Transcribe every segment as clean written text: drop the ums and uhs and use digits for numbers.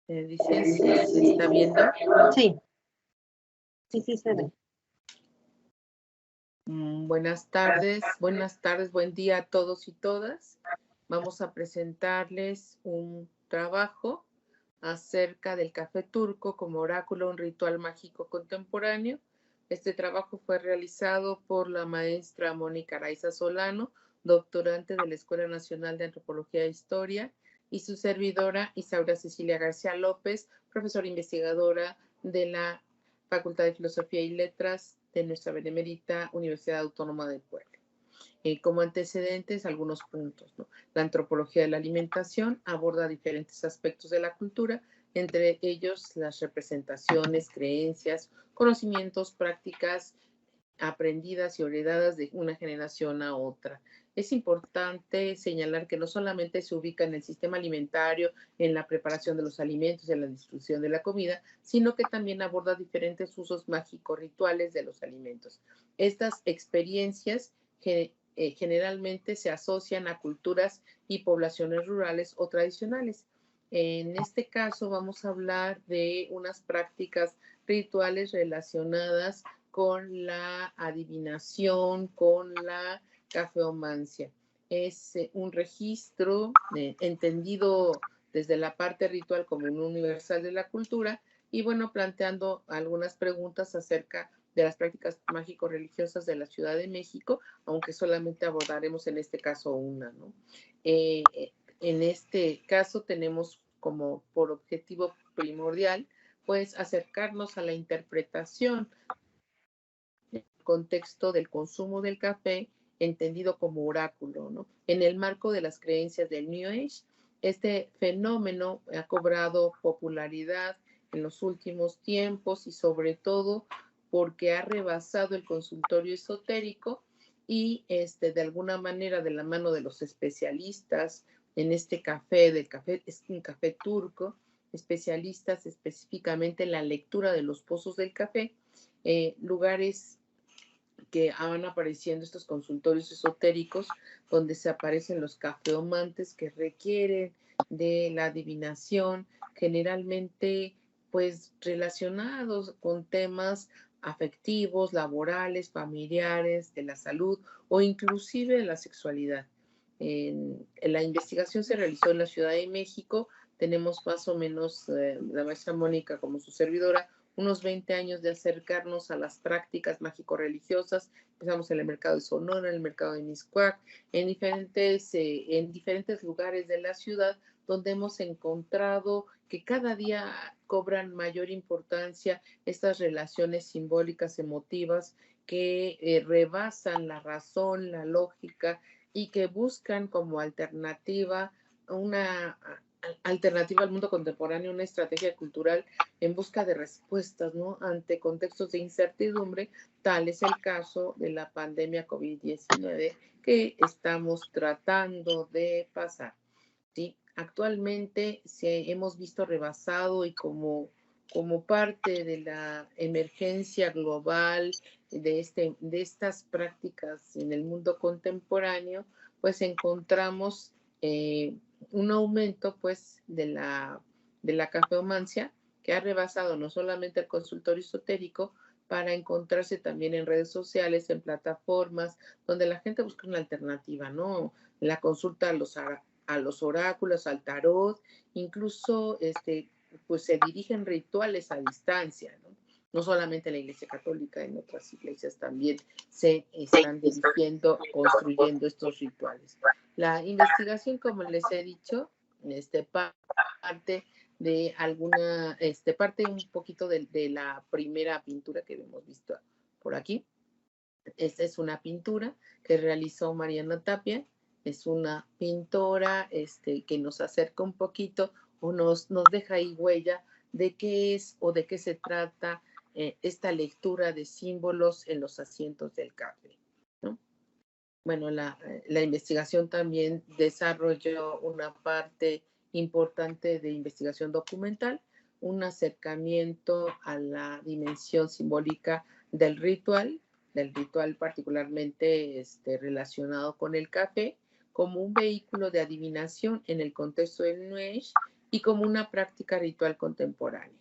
Dice si se está viendo. Sí, sí se ve. Buenas tardes, buen día a todos y todas. Vamos a presentarles un trabajo acerca del café turco como oráculo, un ritual mágico contemporáneo. Este trabajo fue realizado por la maestra Mónica Araiza Solano, doctorante de la Escuela Nacional de Antropología e Historia, y su servidora Isaura Cecilia García López, profesora investigadora de la Facultad de Filosofía y Letras de nuestra benemérita Universidad Autónoma de Puebla. Como antecedentes, algunos puntos, ¿no? La antropología de la alimentación aborda diferentes aspectos de la cultura, entre ellos las representaciones, creencias, conocimientos, prácticas aprendidas y heredadas de una generación a otra. Es importante señalar que no solamente se ubica en el sistema alimentario, en la preparación de los alimentos y en la distribución de la comida, sino que también aborda diferentes usos mágicos rituales de los alimentos. Estas experiencias generalmente se asocian a culturas y poblaciones rurales o tradicionales. En este caso vamos a hablar de unas prácticas rituales relacionadas con la adivinación, con la cafeomancia. Es un registro entendido desde la parte ritual como un universal de la cultura y bueno, planteando algunas preguntas acerca de las prácticas mágico-religiosas de la Ciudad de México, aunque solamente abordaremos en este caso una, ¿no? En este caso tenemos como por objetivo primordial, pues acercarnos a la interpretación del contexto del consumo del café, entendido como oráculo, ¿no? En el marco de las creencias del New Age, este fenómeno ha cobrado popularidad en los últimos tiempos y sobre todo porque ha rebasado el consultorio esotérico y de alguna manera de la mano de los especialistas en este café, es un café turco, especialistas específicamente en la lectura de los pozos del café, lugares que van apareciendo estos consultorios esotéricos donde se aparecen los cafeomantes que requieren de la adivinación, generalmente pues relacionados con temas afectivos, laborales, familiares, de la salud o inclusive de la sexualidad. La investigación se realizó en la Ciudad de México, tenemos más o menos la maestra Mónica como su servidora, unos 20 años de acercarnos a las prácticas mágico-religiosas. Empezamos en el mercado de Sonora, en el mercado de Mixcoac, en diferentes lugares de la ciudad, donde hemos encontrado que cada día cobran mayor importancia estas relaciones simbólicas, emotivas, que rebasan la razón, la lógica y que buscan como alternativa una alternativa al mundo contemporáneo, una estrategia cultural en busca de respuestas, ¿no? Ante contextos de incertidumbre, tal es el caso de la pandemia COVID-19 que estamos tratando de pasar, ¿sí? Actualmente hemos visto rebasado y como parte de la emergencia global de estas prácticas en el mundo contemporáneo, pues encontramos un aumento pues de la cafeomancia que ha rebasado no solamente el consultorio esotérico, para encontrarse también en redes sociales, en plataformas, donde la gente busca una alternativa, ¿no? La consulta a los oráculos, al tarot, incluso pues se dirigen rituales a distancia, ¿no? No solamente en la Iglesia Católica, en otras iglesias también se están dirigiendo, construyendo estos rituales. La investigación, como les he dicho, parte de alguna, parte un poquito de la primera pintura que hemos visto por aquí. Esta es una pintura que realizó Mariana Tapia, es una pintora que nos acerca un poquito o nos deja ahí huella de qué es o de qué se trata esta lectura de símbolos en los asientos del café, ¿no? Bueno, la investigación también desarrolló una parte importante de investigación documental, un acercamiento a la dimensión simbólica del ritual particularmente relacionado con el café, como un vehículo de adivinación en el contexto del New Age y como una práctica ritual contemporánea,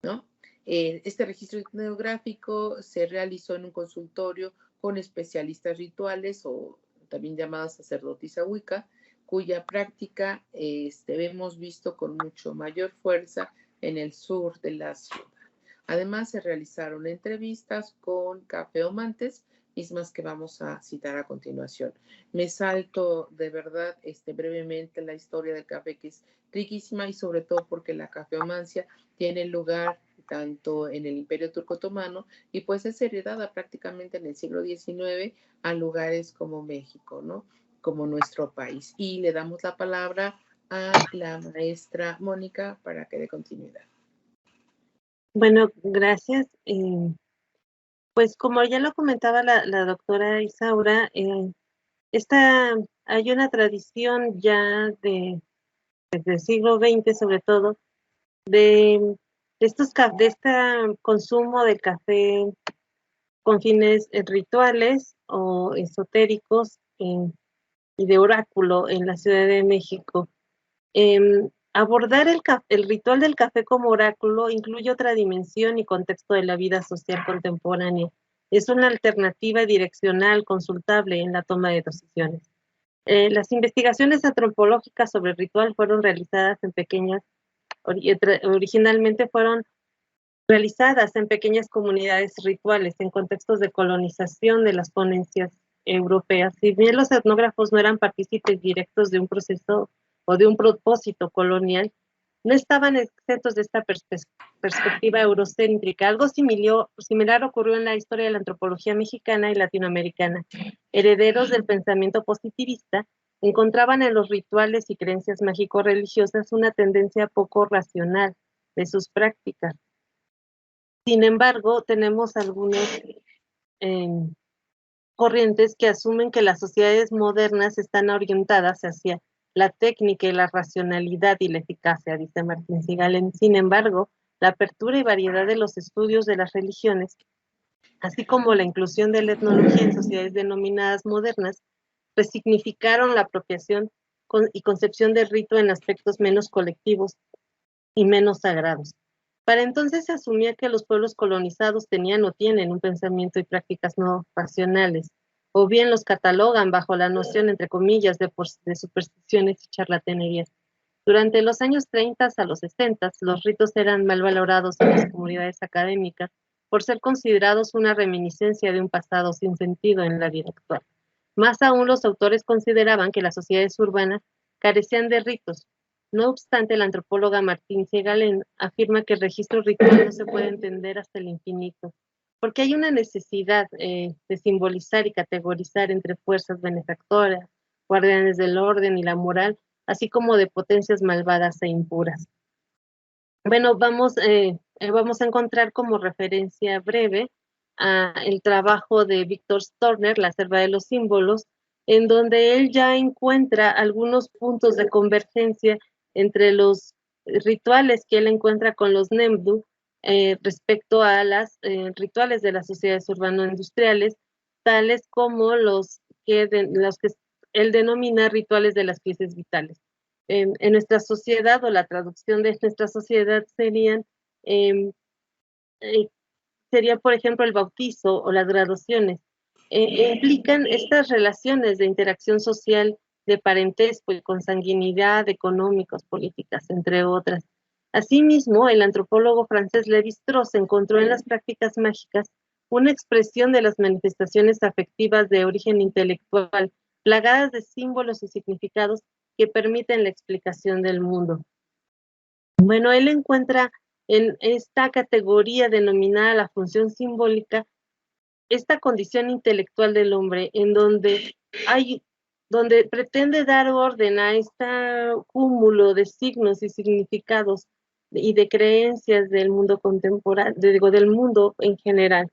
¿no? Este registro etnográfico se realizó en un consultorio con especialistas rituales o también llamadas sacerdotisas Wicca, cuya práctica hemos visto con mucho mayor fuerza en el sur de la ciudad. Además, se realizaron entrevistas con cafeomantes, mismas que vamos a citar a continuación. Me salto de verdad brevemente la historia del café, que es riquísima, y sobre todo porque la cafeomancia tiene lugar tanto en el Imperio Turco Otomano y pues es heredada prácticamente en el siglo XIX a lugares como México, ¿no? Como nuestro país. Y le damos la palabra a la maestra Mónica para que dé continuidad. Bueno, gracias. Pues como ya lo comentaba la doctora Isaura, hay una tradición ya desde el siglo XX, sobre todo, de este consumo de café con fines rituales o esotéricos y de oráculo en la Ciudad de México. Abordar el ritual del café como oráculo incluye otra dimensión y contexto de la vida social contemporánea. Es una alternativa direccional consultable en la toma de decisiones. Las investigaciones antropológicas sobre el ritual fueron realizadas originalmente fueron realizadas en pequeñas comunidades rituales en contextos de colonización de las ponencias europeas. Si bien los etnógrafos no eran partícipes directos de un proceso o de un propósito colonial, no estaban exentos de esta perspectiva eurocéntrica. Algo similar ocurrió en la historia de la antropología mexicana y latinoamericana. Herederos del pensamiento positivista encontraban en los rituales y creencias mágico-religiosas una tendencia poco racional de sus prácticas. Sin embargo, tenemos algunas corrientes que asumen que las sociedades modernas están orientadas hacia la técnica y la racionalidad y la eficacia, dice Martín Sigalen. Sin embargo, la apertura y variedad de los estudios de las religiones, así como la inclusión de la etnología en sociedades denominadas modernas, resignificaron la apropiación y concepción del rito en aspectos menos colectivos y menos sagrados. Para entonces se asumía que los pueblos colonizados tenían o tienen un pensamiento y prácticas no racionales, o bien los catalogan bajo la noción, entre comillas, de supersticiones y charlatanerías. Durante los años 30 a los 60, los ritos eran mal valorados en las comunidades académicas por ser considerados una reminiscencia de un pasado sin sentido en la vida actual. Más aún, los autores consideraban que las sociedades urbanas carecían de ritos. No obstante, la antropóloga Martín Segalen afirma que el registro ritual no se puede entender hasta el infinito, porque hay una necesidad de simbolizar y categorizar entre fuerzas benefactoras, guardianes del orden y la moral, así como de potencias malvadas e impuras. Bueno, vamos a encontrar como referencia breve el trabajo de Víctor Storner, La selva de los símbolos, en donde él ya encuentra algunos puntos de convergencia entre los rituales que él encuentra con los Nemdu respecto a los rituales de las sociedades urbano-industriales, tales como los que él denomina rituales de las crisis vitales. En nuestra sociedad, o la traducción de nuestra sociedad sería, por ejemplo, el bautizo o las graduaciones. Implican estas relaciones de interacción social, de parentesco y consanguinidad, económicos, políticas, entre otras. Asimismo, el antropólogo francés Lévi-Strauss encontró en las prácticas mágicas una expresión de las manifestaciones afectivas de origen intelectual, plagadas de símbolos y significados que permiten la explicación del mundo. Bueno, él encuentra en esta categoría denominada la función simbólica esta condición intelectual del hombre, en donde pretende dar orden a este cúmulo de signos y significados y de creencias del mundo contemporáneo, del mundo en general.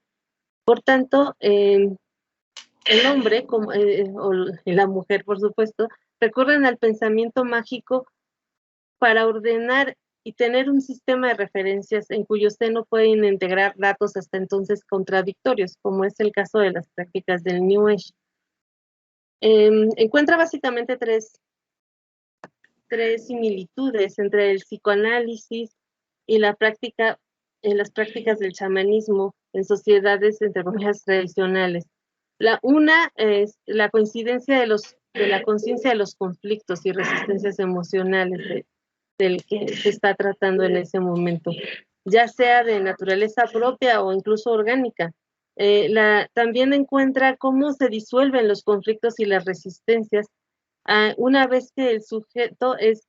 Por tanto, el hombre, o la mujer, por supuesto, recurren al pensamiento mágico para ordenar y tener un sistema de referencias en cuyo seno pueden integrar datos hasta entonces contradictorios, como es el caso de las prácticas del New Age. Encuentra básicamente tres tres similitudes entre el psicoanálisis y las prácticas del chamanismo en sociedades, entre comillas, tradicionales. Una es la coincidencia de la conciencia de los conflictos y resistencias emocionales del que se está tratando en ese momento, ya sea de naturaleza propia o incluso orgánica. También encuentra cómo se disuelven los conflictos y las resistencias una vez que el sujeto es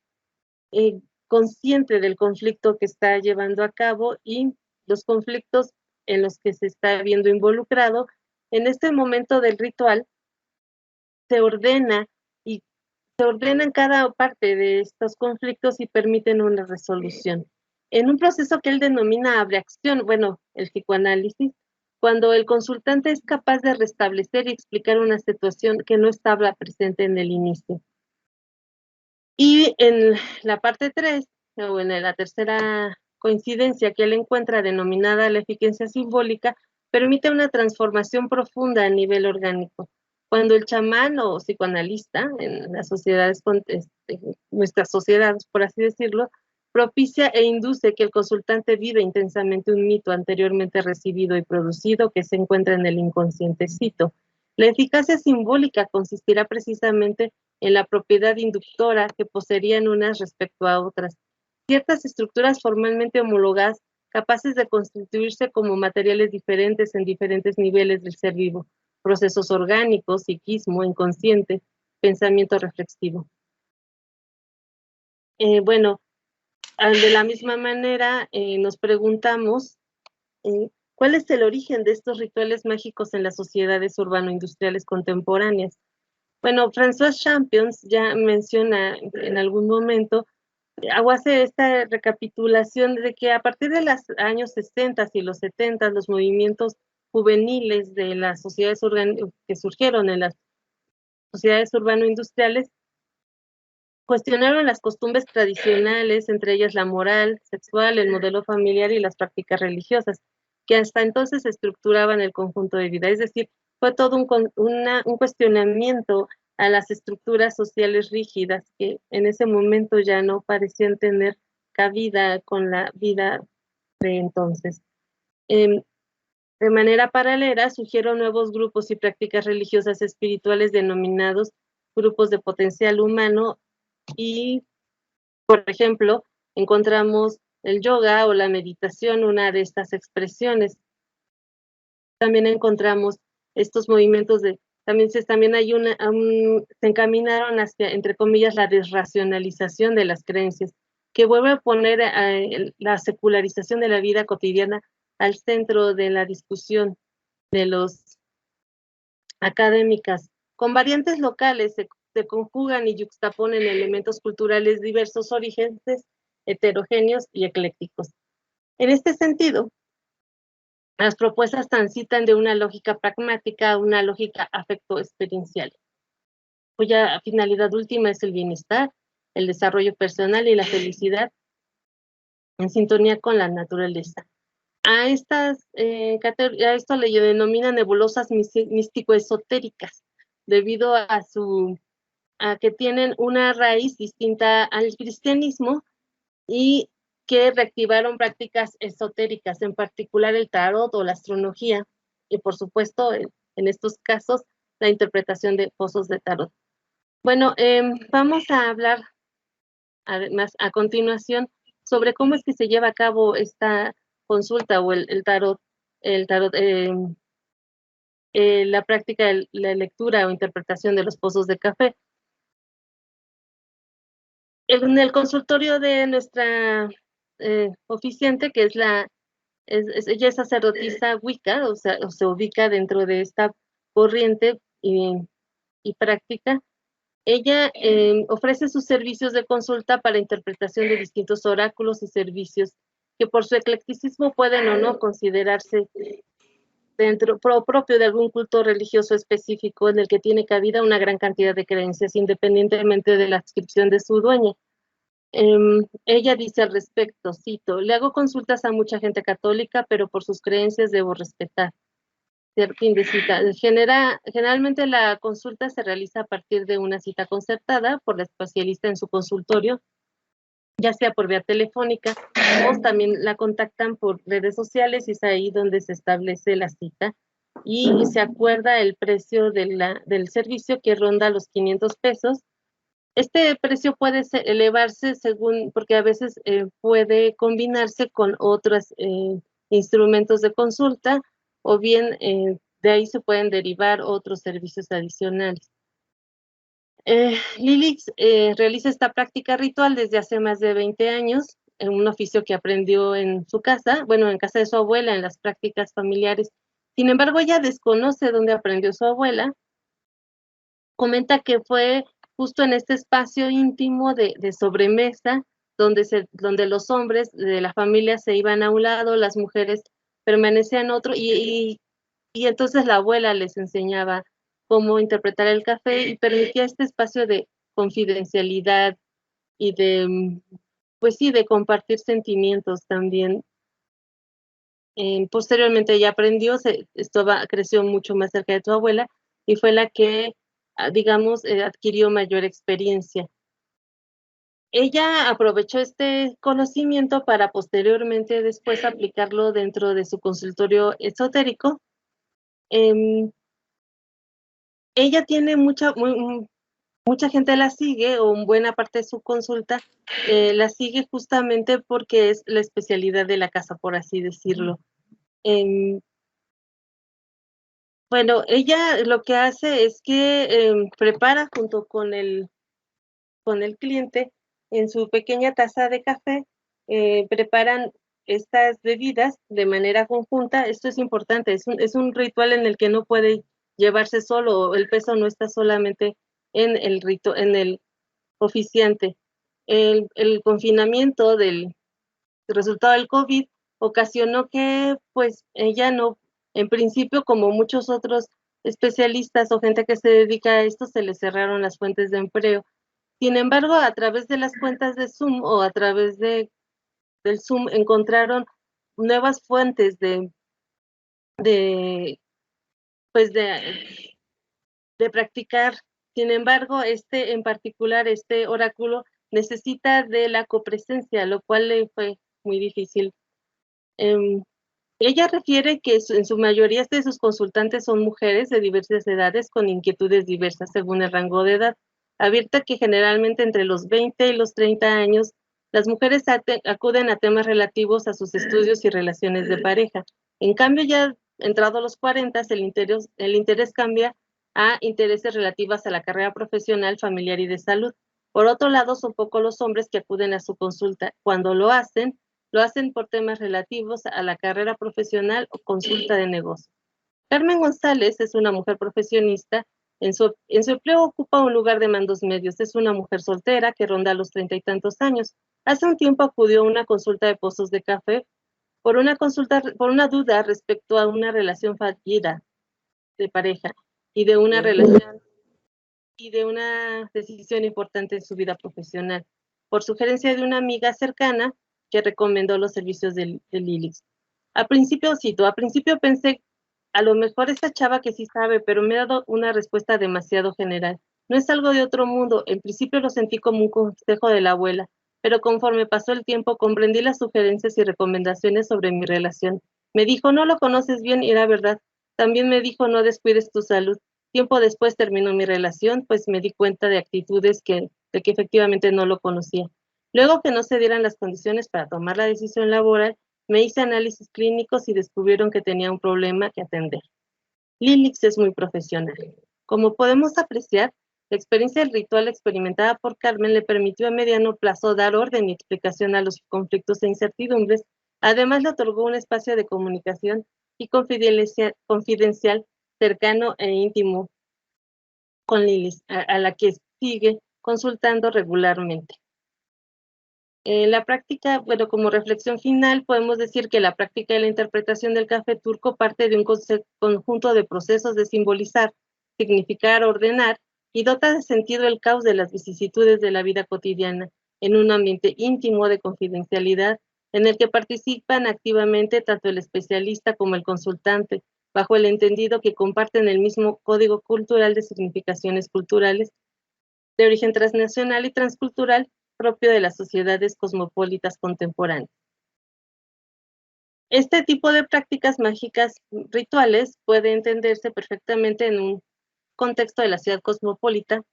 consciente del conflicto que está llevando a cabo y los conflictos en los que se está viendo involucrado. En este momento del ritual se ordenan cada parte de estos conflictos y permiten una resolución. En un proceso que él denomina abreacción, bueno, el psicoanálisis, cuando el consultante es capaz de restablecer y explicar una situación que no estaba presente en el inicio. Y en la parte 3, o en la tercera coincidencia que él encuentra, denominada la eficiencia simbólica, permite una transformación profunda a nivel orgánico. Cuando el chamán o psicoanalista, en las sociedades, nuestras sociedades, por así decirlo, propicia e induce que el consultante vive intensamente un mito anteriormente recibido y producido que se encuentra en el inconscientecito. La eficacia simbólica consistirá precisamente en la propiedad inductora que poseerían unas respecto a otras. Ciertas estructuras formalmente homologadas capaces de constituirse como materiales diferentes en diferentes niveles del ser vivo, procesos orgánicos, psiquismo, inconsciente, pensamiento reflexivo. Bueno, de la misma manera nos preguntamos ¿cuál es el origen de estos rituales mágicos en las sociedades urbano-industriales contemporáneas? Bueno, François Champions ya menciona en algún momento, hace esta recapitulación de que a partir de los años 60 y los 70, los movimientos juveniles de las sociedades que surgieron en las sociedades urbano-industriales cuestionaron las costumbres tradicionales, entre ellas la moral, sexual, el modelo familiar y las prácticas religiosas, que hasta entonces estructuraban el conjunto de vida. Es decir, fue todo un cuestionamiento a las estructuras sociales rígidas que en ese momento ya no parecían tener cabida con la vida de entonces. De manera paralela, surgieron nuevos grupos y prácticas religiosas espirituales denominados grupos de potencial humano y, por ejemplo, encontramos el yoga o la meditación, una de estas expresiones. También encontramos estos movimientos también hay se encaminaron hacia, entre comillas, la desracionalización de las creencias, que vuelve a poner la secularización de la vida cotidiana al centro de la discusión de los académicas. Con variantes locales se conjugan y yuxtaponen elementos culturales diversos, orígenes heterogéneos y eclécticos. En este sentido, las propuestas transitan de una lógica pragmática a una lógica afecto-experiencial, cuya finalidad última es el bienestar, el desarrollo personal y la felicidad en sintonía con la naturaleza. A esto le denominan nebulosas místico-esotéricas, debido a que tienen una raíz distinta al cristianismo y que reactivaron prácticas esotéricas, en particular el tarot o la astrología, y por supuesto, en estos casos, la interpretación de pozos de tarot. Bueno, vamos a hablar además a continuación sobre cómo es que se lleva a cabo esta consulta o el tarot, la práctica de la lectura o interpretación de los pozos de café. En el consultorio de nuestra oficiante, que ella es sacerdotisa Wicca, o sea, se ubica dentro de esta corriente y práctica. Ella ofrece sus servicios de consulta para interpretación de distintos oráculos y servicios que por su eclecticismo pueden o no considerarse propio de algún culto religioso específico en el que tiene cabida una gran cantidad de creencias, independientemente de la adscripción de su dueña. Ella dice al respecto, cito, le hago consultas a mucha gente católica, pero por sus creencias debo respetar. fin de cita. Generalmente la consulta se realiza a partir de una cita concertada por la especialista en su consultorio, ya sea por vía telefónica o también la contactan por redes sociales y es ahí donde se establece la cita y se acuerda el precio del servicio que ronda los 500 pesos. Este precio puede elevarse porque a veces puede combinarse con otros instrumentos de consulta o bien de ahí se pueden derivar otros servicios adicionales. Lilix realiza esta práctica ritual desde hace más de 20 años, en un oficio que aprendió en su casa, bueno, en casa de su abuela, en las prácticas familiares. Sin embargo, ella desconoce dónde aprendió su abuela. Comenta que fue justo en este espacio íntimo de sobremesa, donde los hombres de la familia se iban a un lado, las mujeres permanecían otro, y entonces la abuela les enseñaba cómo interpretar el café y permitía este espacio de confidencialidad y pues sí, de compartir sentimientos también. Posteriormente ella aprendió, creció mucho más cerca de tu abuela y fue la que, digamos, adquirió mayor experiencia. Ella aprovechó este conocimiento para posteriormente después aplicarlo dentro de su consultorio esotérico. Ella tiene mucha gente la sigue, o buena parte de su consulta la sigue justamente porque es la especialidad de la casa, por así decirlo. Bueno, ella lo que hace es que prepara junto con el cliente en su pequeña taza de café, preparan estas bebidas de manera conjunta. Esto es importante, es un ritual en el que no puede llevarse solo, el peso no está solamente en el oficiante. El confinamiento del resultado del COVID ocasionó que pues ella no, en principio como muchos otros especialistas o gente que se dedica a esto, se les cerraron las fuentes de empleo. Sin embargo, a través de las cuentas de Zoom o a través del Zoom encontraron nuevas fuentes pues de practicar. Sin embargo, en particular, este oráculo necesita de la copresencia, lo cual le fue muy difícil. Ella refiere que en su mayoría de sus consultantes son mujeres de diversas edades con inquietudes diversas según el rango de edad. Advierte que generalmente entre los 20 y los 30 años las mujeres acuden a temas relativos a sus estudios y relaciones de pareja. En cambio, ya entrado a los 40, el interés cambia a intereses relativos a la carrera profesional, familiar y de salud. Por otro lado, son pocos los hombres que acuden a su consulta. Cuando lo hacen por temas relativos a la carrera profesional o consulta de negocio. Carmen González es una mujer profesionista. En su empleo ocupa un lugar de mandos medios. Es una mujer soltera que ronda los 30 y tantos años. Hace un tiempo acudió a una consulta de pozos de café por una duda respecto a una relación fallida de pareja y de una decisión importante en su vida profesional. Por sugerencia de una amiga cercana, que recomendó los servicios de Lilix. Al principio pensé, a lo mejor esta chava que sí sabe, pero me ha dado una respuesta demasiado general. No es algo de otro mundo. En principio lo sentí como un consejo de la abuela, pero conforme pasó el tiempo comprendí las sugerencias y recomendaciones sobre mi relación. Me dijo, no lo conoces bien y era verdad. También me dijo, no descuides tu salud. Tiempo después terminó mi relación, pues me di cuenta de actitudes de que efectivamente no lo conocía. Luego que no se dieran las condiciones para tomar la decisión laboral, me hice análisis clínicos y descubrieron que tenía un problema que atender. Lilix es muy profesional. Como podemos apreciar, la experiencia del ritual experimentada por Carmen le permitió a mediano plazo dar orden y explicación a los conflictos e incertidumbres. Además, le otorgó un espacio de comunicación y confidencial cercano e íntimo con Lilix, a la que sigue consultando regularmente. La práctica, bueno, como reflexión final, podemos decir que la práctica de la interpretación del café turco parte de un conjunto de procesos de simbolizar, significar, ordenar y dota de sentido el caos de las vicisitudes de la vida cotidiana en un ambiente íntimo de confidencialidad en el que participan activamente tanto el especialista como el consultante, bajo el entendido que comparten el mismo código cultural de significaciones culturales de origen transnacional y transcultural propio de las sociedades cosmopolitas contemporáneas. Este tipo de prácticas mágicas rituales puede entenderse perfectamente en un contexto de la ciudad cosmopolita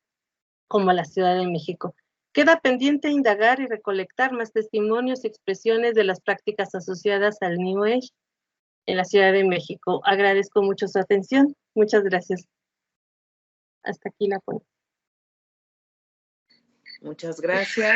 como la Ciudad de México. Queda pendiente indagar y recolectar más testimonios y expresiones de las prácticas asociadas al New Age en la Ciudad de México. Agradezco mucho su atención. Muchas gracias. Hasta aquí la pongo. Muchas gracias.